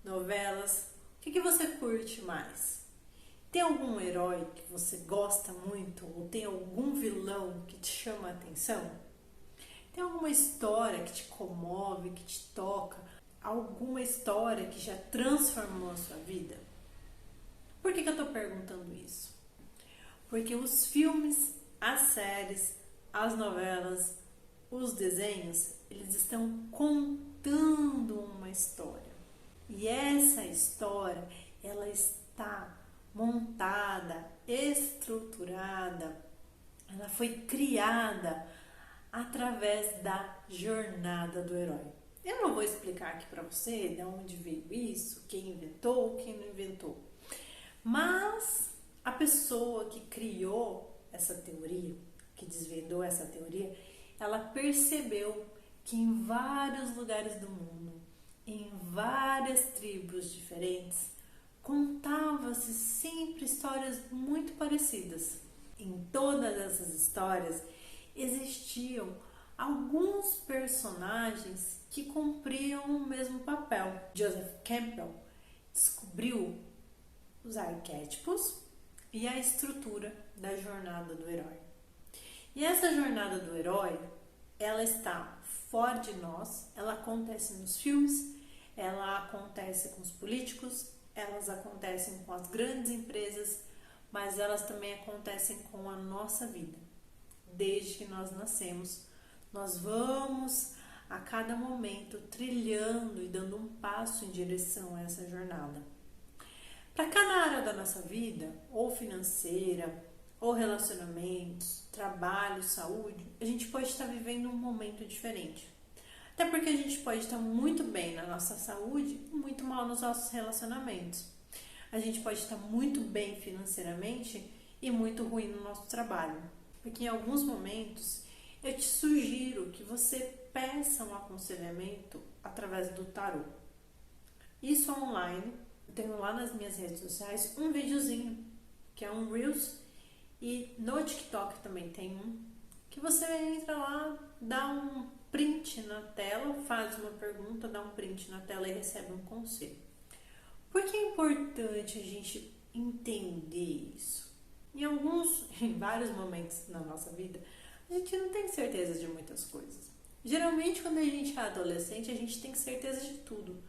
novelas, o que você curte mais? Tem algum herói que você gosta muito ou tem algum vilão que te chama a atenção? Tem alguma história que te comove, que te toca? Alguma história que já transformou a sua vida? Por que eu estou perguntando isso? Porque os filmes, as séries, as novelas, os desenhos, eles estão contando uma história. E essa história, ela está montada, estruturada, ela foi criada através da jornada do herói. Eu não vou explicar aqui para você de onde veio isso, quem inventou, quem não inventou. Mas a pessoa que criou essa teoria, que desvendou essa teoria, ela percebeu que em vários lugares do mundo, em várias tribos diferentes, contava-se sempre histórias muito parecidas. Em todas essas histórias existiam alguns personagens que cumpriam o mesmo papel. Joseph Campbell descobriu os arquétipos e a estrutura da jornada do herói. E essa jornada do herói, ela está fora de nós, ela acontece nos filmes, ela acontece com os políticos, elas acontecem com as grandes empresas, mas elas também acontecem com a nossa vida. Desde que nós nascemos, nós vamos a cada momento trilhando e dando um passo em direção a essa jornada. Para cada área da nossa vida, ou financeira, ou relacionamentos, trabalho, saúde, a gente pode estar vivendo um momento diferente. Até porque a gente pode estar muito bem na nossa saúde e muito mal nos nossos relacionamentos. A gente pode estar muito bem financeiramente e muito ruim no nosso trabalho. Porque em alguns momentos eu te sugiro que você peça um aconselhamento através do tarô. Isso online, eu tenho lá nas minhas redes sociais um videozinho, que é um Reels, e no TikTok também tem um, que você entra lá, dá um print na tela, faz uma pergunta, dá um print na tela e recebe um conselho. Por que é importante a gente entender isso? Em vários momentos na nossa vida, a gente não tem certeza de muitas coisas. Geralmente, quando a gente é adolescente, a gente tem certeza de tudo.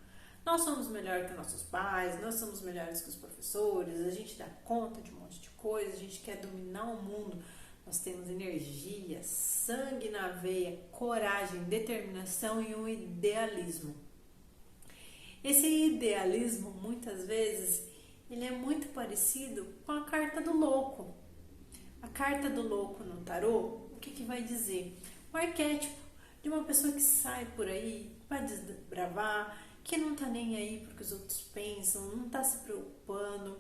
Nós somos melhores que nossos pais, nós somos melhores que os professores, a gente dá conta de um monte de coisa, a gente quer dominar o mundo. Nós temos energia, sangue na veia, coragem, determinação e um idealismo. Esse idealismo, muitas vezes, ele é muito parecido com a carta do louco. A carta do louco no tarô, o que vai dizer? O arquétipo de uma pessoa que sai por aí para desbravar, que não tá nem aí porque os outros pensam, não tá se preocupando.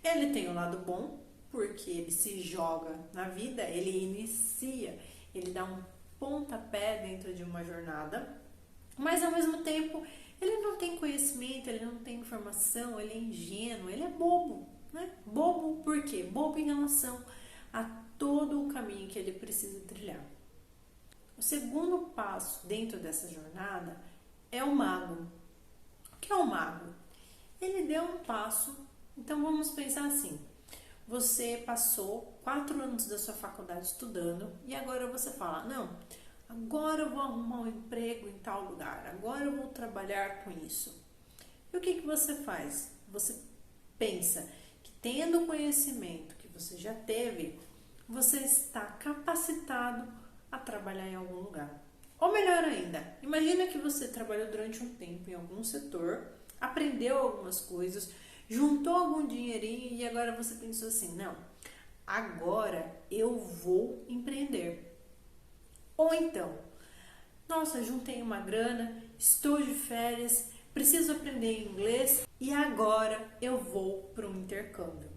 Ele tem o lado bom, porque ele se joga na vida, ele inicia, ele dá um pontapé dentro de uma jornada, mas ao mesmo tempo ele não tem conhecimento, ele não tem informação, ele é ingênuo, ele é bobo, né? Bobo por quê? Bobo em relação a todo o caminho que ele precisa trilhar. O segundo passo dentro dessa jornada é o mago. O que é o mago? Ele deu um passo, então vamos pensar assim, você passou 4 anos da sua faculdade estudando e agora você fala, não, agora eu vou arrumar um emprego em tal lugar, agora eu vou trabalhar com isso. E o que você faz? Você pensa que tendo o conhecimento que você já teve, você está capacitado a trabalhar em algum lugar. Ou melhor ainda, imagina que você trabalhou durante um tempo em algum setor, aprendeu algumas coisas, juntou algum dinheirinho e agora você pensou assim, não, agora eu vou empreender. Ou então, nossa, juntei uma grana, estou de férias, preciso aprender inglês e agora eu vou para um intercâmbio.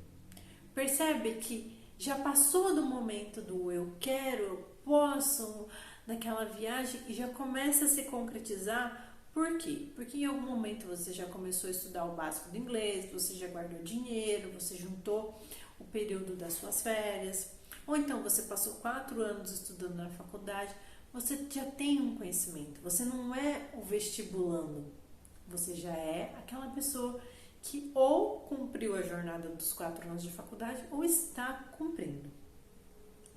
Percebe que já passou do momento do eu quero, eu posso, naquela viagem e já começa a se concretizar. Por quê? Porque em algum momento você já começou a estudar o básico do inglês, você já guardou dinheiro, você juntou o período das suas férias, ou então você passou 4 anos estudando na faculdade, você já tem um conhecimento, você não é o vestibulando, Você já é aquela pessoa que ou cumpriu a jornada dos 4 anos de faculdade ou está cumprindo,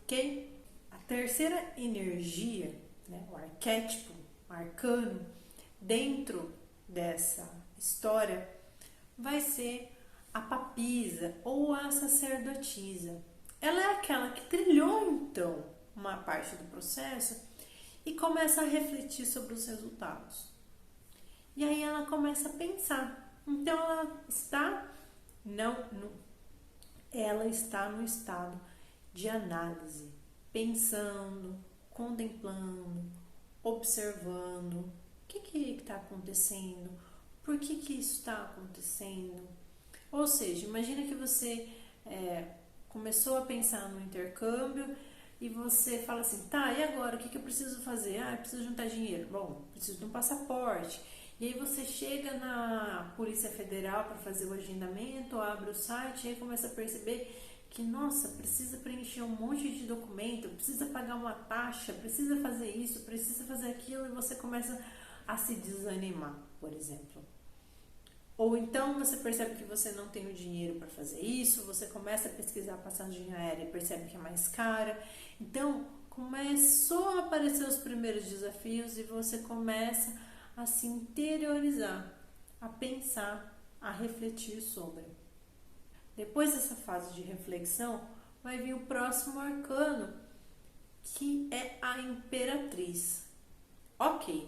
ok? A terceira energia, né, o arquétipo, o arcano, dentro dessa história, vai ser a papisa ou a sacerdotisa. Ela é aquela que trilhou, então, uma parte do processo e começa a refletir sobre os resultados. E aí ela começa a pensar. Então ela está ela está no estado de análise, pensando, contemplando, observando o que está acontecendo, por que isso está acontecendo. Ou seja, imagina que você começou a pensar no intercâmbio e você fala assim, tá, e agora, o que eu preciso fazer? Ah, eu preciso juntar dinheiro. Bom, preciso de um passaporte. E aí você chega na Polícia Federal para fazer o agendamento, abre o site e aí começa a perceber que, nossa, precisa preencher um monte de documento, precisa pagar uma taxa, precisa fazer isso, precisa fazer aquilo, e você começa a se desanimar, por exemplo. Ou então você percebe que você não tem o dinheiro para fazer isso, você começa a pesquisar a passagem aérea e percebe que é mais cara. Então, começou a aparecer os primeiros desafios e você começa a se interiorizar, a pensar, a refletir sobre. Depois dessa fase de reflexão, vai vir o próximo arcano, que é a Imperatriz. Ok,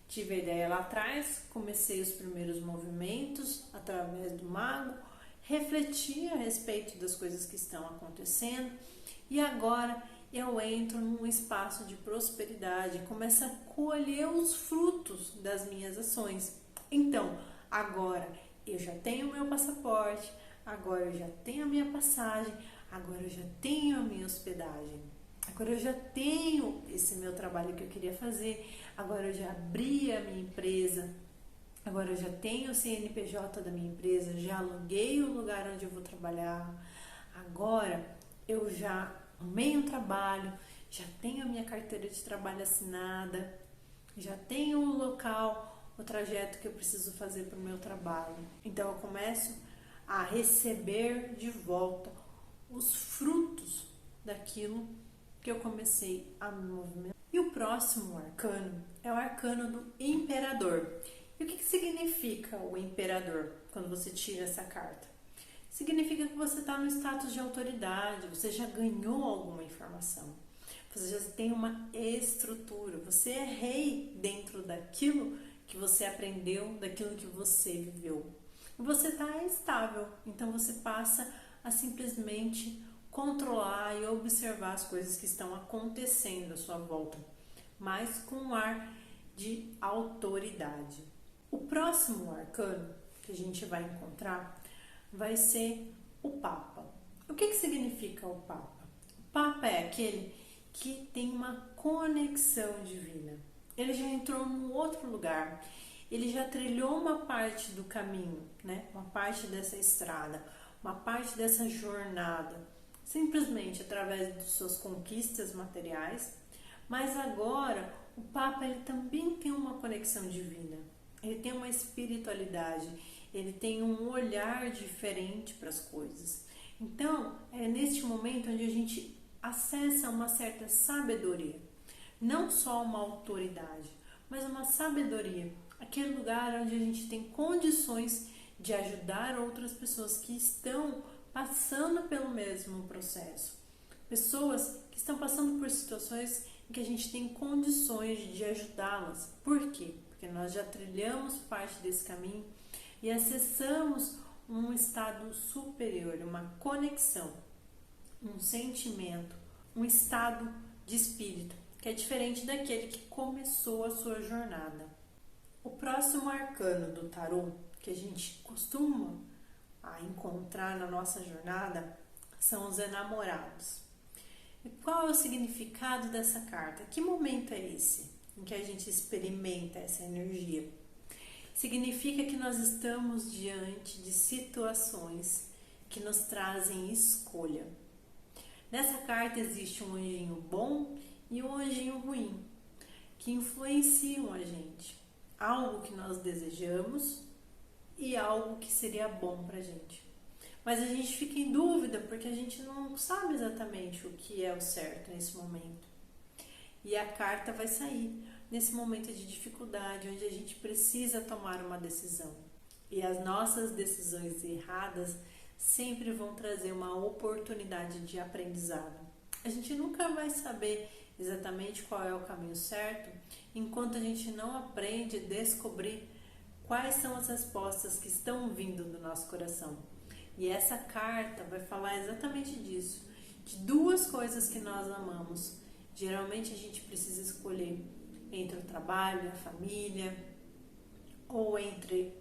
tive a ideia lá atrás, comecei os primeiros movimentos através do mago, refleti a respeito das coisas que estão acontecendo e agora eu entro num espaço de prosperidade, começo a colher os frutos das minhas ações. Então, agora eu já tenho o meu passaporte, agora eu já tenho a minha passagem, agora eu já tenho a minha hospedagem. Agora eu já tenho esse meu trabalho que eu queria fazer, agora eu já abri a minha empresa, agora eu já tenho o CNPJ da minha empresa, já aluguei o lugar onde eu vou trabalhar, agora eu já arrumei um trabalho, já tenho a minha carteira de trabalho assinada, já tenho o local, o trajeto que eu preciso fazer para o meu trabalho. Então eu começo a receber de volta os frutos daquilo que eu comecei a me movimentar. E o próximo arcano é o arcano do Imperador. E o que significa o Imperador quando você tira essa carta? Significa que você está no status de autoridade, você já ganhou alguma informação, você já tem uma estrutura, você é rei dentro daquilo que você aprendeu, daquilo que você viveu. E você está estável, então você passa a simplesmente controlar e observar as coisas que estão acontecendo à sua volta, mas com um ar de autoridade. O próximo arcano que a gente vai encontrar vai ser o Papa. O que significa o Papa? O Papa é aquele que tem uma conexão divina. Ele já entrou num outro lugar, ele já trilhou uma parte do caminho, né? Uma parte dessa estrada, uma parte dessa jornada, simplesmente através de suas conquistas materiais, mas agora o Papa ele também tem uma conexão divina, ele tem uma espiritualidade, ele tem um olhar diferente para as coisas. Então, é neste momento onde a gente acessa uma certa sabedoria, não só uma autoridade, mas uma sabedoria, aquele lugar onde a gente tem condições de ajudar outras pessoas que estão passando pelo mesmo processo. Pessoas que estão passando por situações em que a gente tem condições de ajudá-las. Por quê? Porque nós já trilhamos parte desse caminho e acessamos um estado superior, uma conexão, um sentimento, um estado de espírito, que é diferente daquele que começou a sua jornada. O próximo arcano do tarô que a gente costuma encontrar na nossa jornada são os enamorados. E qual é o significado dessa carta? Que momento é esse em que a gente experimenta essa energia? Significa que nós estamos diante de situações que nos trazem escolha. Nessa carta existe um anjinho bom e um anjinho ruim, que influenciam a gente. algo que nós desejamos e algo que seria bom pra gente. Mas a gente fica em dúvida porque a gente não sabe exatamente o que é o certo nesse momento. E a carta vai sair nesse momento de dificuldade, onde a gente precisa tomar uma decisão. E as nossas decisões erradas sempre vão trazer uma oportunidade de aprendizado. A gente nunca vai saber exatamente qual é o caminho certo enquanto a gente não aprende a descobrir quais são as respostas que estão vindo do nosso coração. E essa carta vai falar exatamente disso, de duas coisas que nós amamos. Geralmente a gente precisa escolher entre o trabalho e a família, ou entre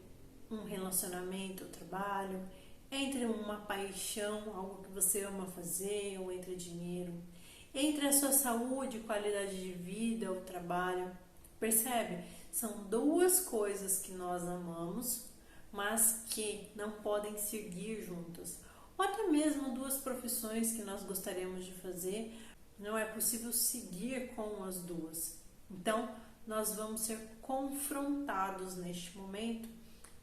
um relacionamento, o trabalho, entre uma paixão, algo que você ama fazer, ou entre dinheiro, entre a sua saúde, qualidade de vida, o trabalho. Percebe? São duas coisas que nós amamos, mas que não podem seguir juntas. Ou até mesmo duas profissões que nós gostaríamos de fazer, não é possível seguir com as duas. Então, nós vamos ser confrontados neste momento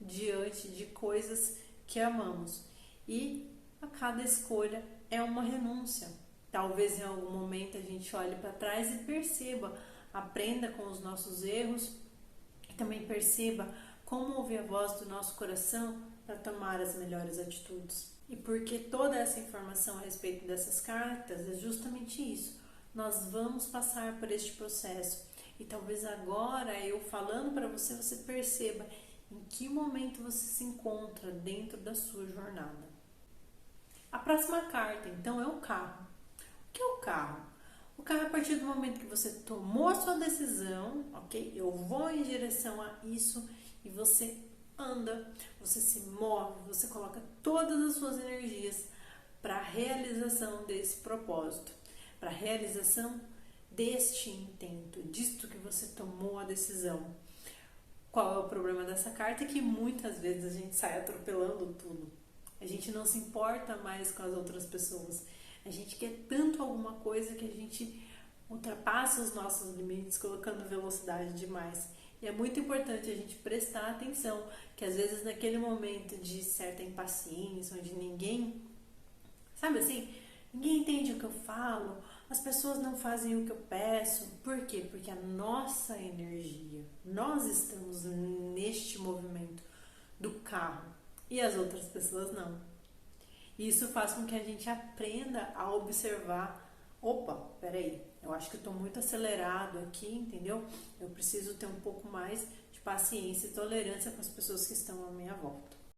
diante de coisas que amamos. E a cada escolha é uma renúncia. Talvez em algum momento a gente olhe para trás e perceba, aprenda com os nossos erros e também perceba como ouvir a voz do nosso coração para tomar as melhores atitudes. E porque toda essa informação a respeito dessas cartas é justamente isso. Nós vamos passar por este processo. E talvez agora, eu falando para você, você perceba em que momento você se encontra dentro da sua jornada. A próxima carta, então, é o carro. O que é o carro? O carro, a partir do momento que você tomou a sua decisão, ok? Eu vou em direção a isso, e você anda, você se move, você coloca todas as suas energias para a realização desse propósito, para a realização deste intento, disto que você tomou a decisão. Qual é o problema dessa carta? É que muitas vezes a gente sai atropelando tudo. A gente não se importa mais com as outras pessoas. A gente quer tanto alguma coisa que a gente ultrapassa os nossos limites, colocando velocidade demais. E é muito importante a gente prestar atenção, que às vezes naquele momento de certa impaciência, onde ninguém, sabe assim, ninguém entende o que eu falo, as pessoas não fazem o que eu peço. Por quê? Porque a nossa energia, nós estamos neste movimento do carro e as outras pessoas não. Isso faz com que a gente aprenda a observar, opa, peraí, eu acho que eu estou muito acelerado aqui, entendeu? Eu preciso ter um pouco mais de paciência e tolerância com as pessoas que estão à minha volta.